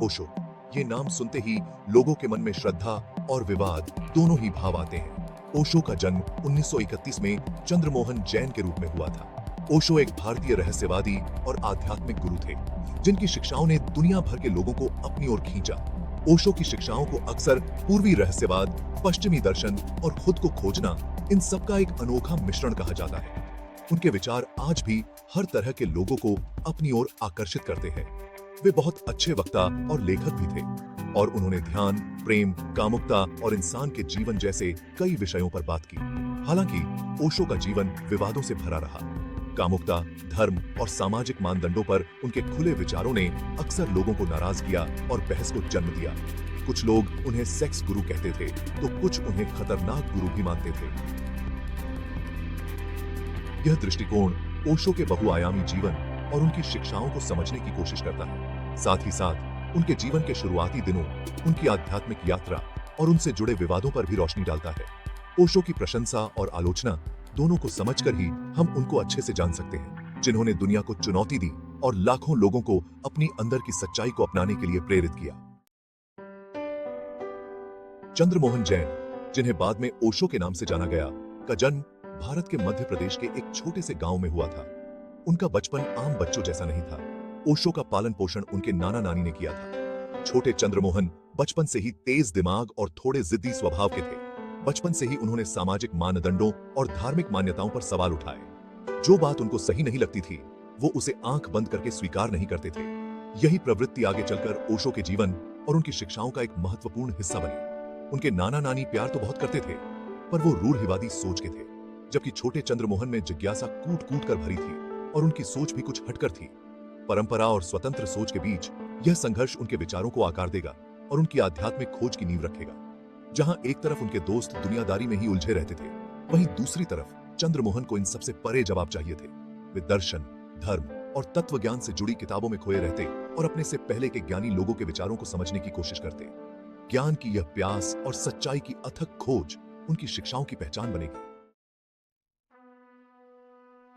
ओशो, ये नाम सुनते ही लोगों के मन में श्रद्धा और विवाद दोनों ही भाव आते हैं। ओशो का जन्म 1931 में चंद्रमोहन जैन के रूप में हुआ था। ओशो एक भारतीय रहस्यवादी और आध्यात्मिक गुरु थे, जिनकी शिक्षाओं ने दुनिया भर के लोगों को अपनी ओर खींचा। ओशो की शिक्षाओं को अक्सर पूर्वी रहस्यवाद, पश्चिमी दर्शन और खुद को खोजना, इन सब का एक अनोखा मिश्रण कहा जाता है। उनके विचार आज भी हर तरह के लोगों को अपनी ओर आकर्षित करते हैं। वे बहुत अच्छे वक्ता और लेखक भी थे और उन्होंने ध्यान, प्रेम, कामुकता और इंसान के जीवन जैसे कई विषयों पर बात की। हालांकि ओशो का जीवन विवादों से भरा रहा। कामुकता, धर्म और सामाजिक मानदंडों पर उनके खुले विचारों ने अक्सर लोगों को नाराज किया और बहस को जन्म दिया। कुछ लोग उन्हें सेक्स गुरु कहते थे, तो कुछ उन्हें खतरनाक गुरु भी मानते थे। यह दृष्टिकोण ओशो के बहुआयामी जीवन और उनकी शिक्षाओं को समझने की कोशिश करता है। साथ ही साथ उनके जीवन के शुरुआती दिनों, उनकी आध्यात्मिक यात्रा और उनसे जुड़े विवादों पर भी रोशनी डालता है। ओशो की प्रशंसा और आलोचना दोनों को समझकर ही हम उनको अच्छे से जान सकते हैं, जिन्होंने दुनिया को चुनौती दी और लाखों लोगों को अपनी अंदर की सच्चाई को अपनाने के लिए प्रेरित किया। चंद्रमोहन जैन, जिन्हें बाद में ओशो के नाम से जाना गया, का जन्म भारत के मध्य प्रदेश के एक छोटे से गांव में हुआ था। उनका बचपन आम बच्चों जैसा नहीं था। ओशो का पालन पोषण उनके नाना नानी ने किया था। छोटे चंद्रमोहन बचपन से ही तेज दिमाग और थोड़े जिद्दी स्वभाव के थे। बचपन से ही उन्होंने सामाजिक मानदंडों और धार्मिक मान्यताओं पर सवाल उठाए। जो बात उनको सही नहीं लगती थी, वो उसे आंख बंद करके स्वीकार नहीं करते थे। यही प्रवृत्ति आगे चलकर ओशो के जीवन और उनकी शिक्षाओं का एक महत्वपूर्ण हिस्सा बनी। उनके नाना नानी प्यार तो बहुत करते थे, पर वो रूढ़िवादी सोच के थे, जबकि छोटे चंद्रमोहन में जिज्ञासा कूट कूट कर भरी थी और उनकी सोच भी कुछ हटकर थी। परंपरा और स्वतंत्र सोच के बीच यह संघर्ष उनके विचारों को आकार देगा और उनकी आध्यात्मिक खोज की नींव रखेगा। जहां एक तरफ उनके दोस्त दुनियादारी में ही उलझे रहते थे, वहीं दूसरी तरफ चंद्रमोहन को इन सबसे परे जवाब चाहिए थे। वे दर्शन, धर्म और तत्व ज्ञान से जुड़ी किताबों में खोए रहते और अपने से पहले के ज्ञानी लोगों के विचारों को समझने की कोशिश करते। ज्ञान की यह प्यास और सच्चाई की अथक खोज उनकी शिक्षाओं की पहचान बनेगी।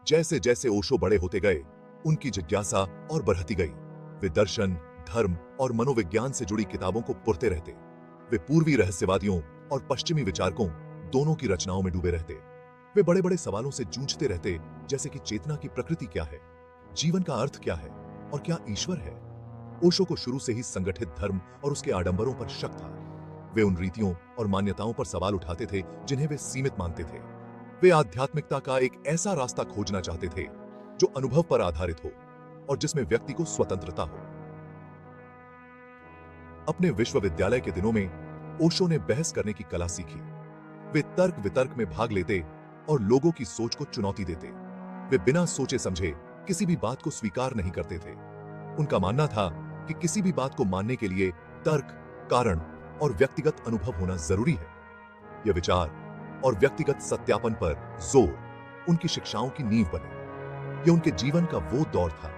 जैसे जैसे ओशो बड़े होते गए, उनकी जिज्ञासा और बढ़ती गई। वे दर्शन, धर्म और मनोविज्ञान से जुड़ी किताबों को पढ़ते रहते। वे पूर्वी रहस्यवादियों और पश्चिमी विचारकों दोनों की रचनाओं में डूबे रहते। वे बड़े बड़े सवालों से जूझते रहते, जैसे कि चेतना की प्रकृति क्या है, जीवन का अर्थ क्या है और क्या ईश्वर है। ओशो को शुरू से ही संगठित धर्म और उसके आडंबरों पर शक था। वे उन रीतियों और मान्यताओं पर सवाल उठाते थे जिन्हें वे सीमित मानते थे। वे आध्यात्मिकता का एक ऐसा रास्ता खोजना चाहते थे जो अनुभव पर आधारित हो और जिसमें व्यक्ति को स्वतंत्रता हो। अपने विश्वविद्यालय के दिनों में ओशो ने बहस करने की कला सीखी। वे तर्क वितर्क में भाग लेते और लोगों की सोच को चुनौती देते। वे बिना सोचे समझे किसी भी बात को स्वीकार नहीं करते थे। उनका मानना था कि किसी भी बात को मानने के लिए तर्क, कारण और व्यक्तिगत अनुभव होना जरूरी है। यह विचार और व्यक्तिगत सत्यापन पर जोर उनकी शिक्षाओं की नींव बने। यह उनके जीवन का वो दौर था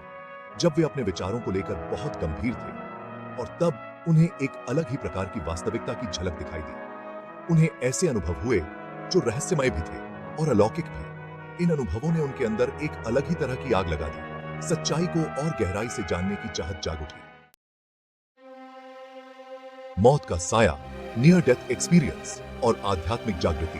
जब वे अपने विचारों को लेकर बहुत गंभीर थे और तब उन्हें एक अलग ही प्रकार की वास्तविकता की झलक दिखाई दी। उन्हें ऐसे अनुभव हुए जो रहस्यमय भी थे और अलौकिक भी। इन अनुभवों ने उनके अंदर एक अलग ही तरह की आग लगा दी। सच्चाई को और गहराई से जानने की चाहत जाग उठी। मौत का साया, नियर डेथ एक्सपीरियंस और आध्यात्मिक जागृति।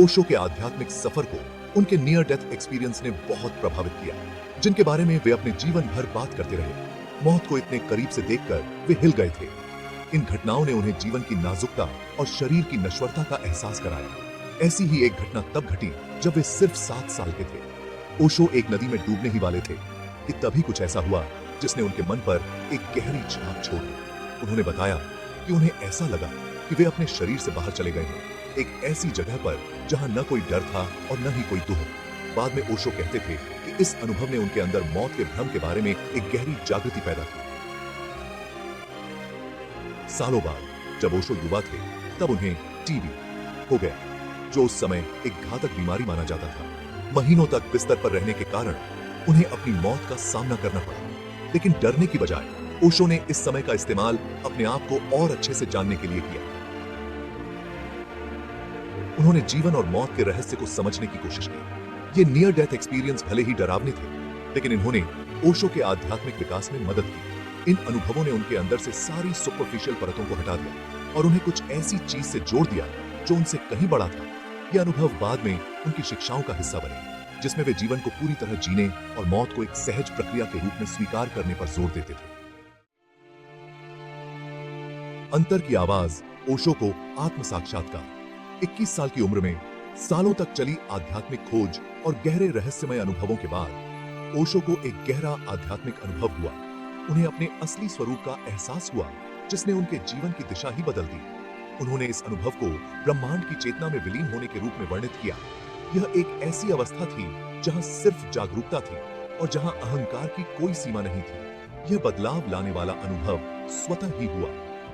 ओशो के आध्यात्मिक सफर को उनके नियर डेथ एक्सपीरियंस ने बहुत प्रभावित किया, जिनके बारे में वे अपने जीवन भर बात करते रहे। मौत को इतने करीब से देखकर वे हिल गए थे। इन घटनाओं ने उन्हें जीवन की नाजुकता और शरीर की नश्वरता का एहसास कराया। ऐसी ही एक घटना तब घटी जब वे सिर्फ 7 साल के थे। ओशो एक नदी में डूबने ही वाले थे कि तभी कुछ ऐसा हुआ जिसने उनके मन पर एक गहरी छाप छोड़ी। उन्होंने बताया कि उन्हें ऐसा लगा कि वे अपने शरीर से बाहर चले गए हैं, एक ऐसी जगह पर जहां न कोई डर था और न ही कोई दुख। बाद में ओशो कहते थे कि इस अनुभव ने उनके अंदर मौत के भ्रम के बारे में एक गहरी जागृति पैदा की। सालों बाद जब ओशो युवा थे, तब उन्हें टीबी हो गया, जो उस समय एक घातक बीमारी माना जाता था। महीनों तक बिस्तर पर रहने के कारण उन्हें अपनी मौत का सामना करना पड़ा। लेकिन डरने की बजाय ओशो ने इस समय का इस्तेमाल अपने आप को और अच्छे से जानने के लिए किया। उन्होंने जीवन और मौत के रहस्य को समझने की कोशिश की। ये नियर डेथ एक्सपीरियंस भले ही डरावने थे, लेकिन इन्होंने ओशो के आध्यात्मिक विकास में मदद की। इन अनुभवों ने उनके अंदर से सारी सुपरफिशियल परतों को हटा दिया और उन्हें कुछ ऐसी चीज से जोड़ दिया जो उनसे कहीं बड़ा था। ये अनुभव बाद में उनकी शिक्षाओं का हिस्सा बने, जिसमें वे जीवन को पूरी तरह जीने और मौत को एक सहज प्रक्रिया के रूप में स्वीकार करने पर जोर देते थे। अंतर की आवाज, ओशो को आत्म साक्षात्कार। 21 साल की उम्र में सालों तक चली आध्यात्मिक खोज और गहरे रहस्यमय अनुभवों के बाद ओशो को एक गहरा आध्यात्मिक अनुभव हुआ। उन्हें अपने असली स्वरूप का एहसास हुआ, जिसने उनके जीवन की दिशा ही बदल दी। उन्होंने इस अनुभव को ब्रह्मांड की चेतना में विलीन होने के रूप में वर्णित किया। यह एक ऐसी अवस्था थी जहां सिर्फ जागरूकता थी और जहां अहंकार की कोई सीमा नहीं थी। यह बदलाव लाने वाला अनुभव स्वतः ही हुआ,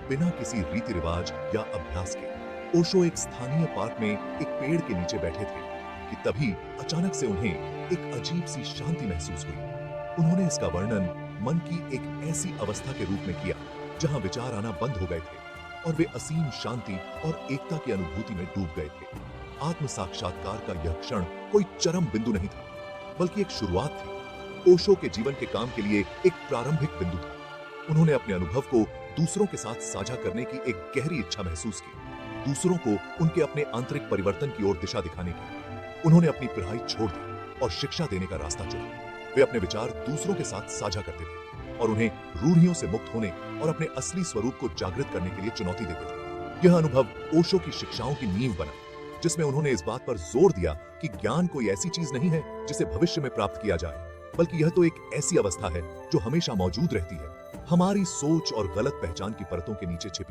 बिना किसी रीति रिवाज या अभ्यास के। ओशो एक स्थानीय पार्क में एक पेड़ के नीचे बैठे थे कि तभी अचानक से उन्हें एक अजीब सी शांति महसूस हुई। उन्होंने इसका वर्णन मन की एक ऐसी अवस्था के रूप में किया जहां विचार आना बंद हो गए थे और वे असीम शांति और एकता की अनुभूति में डूब गए थे। आत्म साक्षात्कार का यह क्षण कोई चरम बिंदु नहीं था, बल्कि एक शुरुआत थी। ओशो के जीवन के काम के लिए एक प्रारंभिक बिंदु था। उन्होंने अपने अनुभव को दूसरों के साथ साझा करने की एक गहरी इच्छा महसूस की, दूसरों को उनके अपने आंतरिक परिवर्तन की ओर दिशा दिखाने की। उन्होंने अपनी पढ़ाई छोड़ दी और शिक्षा देने का रास्ता चुना। वे अपने विचार दूसरों के साथ साझा करते थे और उन्हें रूढ़ियों से मुक्त होने और अपने असली स्वरूप को जागृत करने के लिए चुनौती देते थे। यह अनुभव ओशो की शिक्षाओं की नींव बना, जिसमें उन्होंने इस बात पर जोर दिया कि ज्ञान कोई ऐसी चीज नहीं है जिसे भविष्य में प्राप्त किया जाए, बल्कि यह तो एक ऐसी अवस्था है जो हमेशा मौजूद रहती है, हमारी सोच और गलत पहचान की परतों के नीचे छिपी।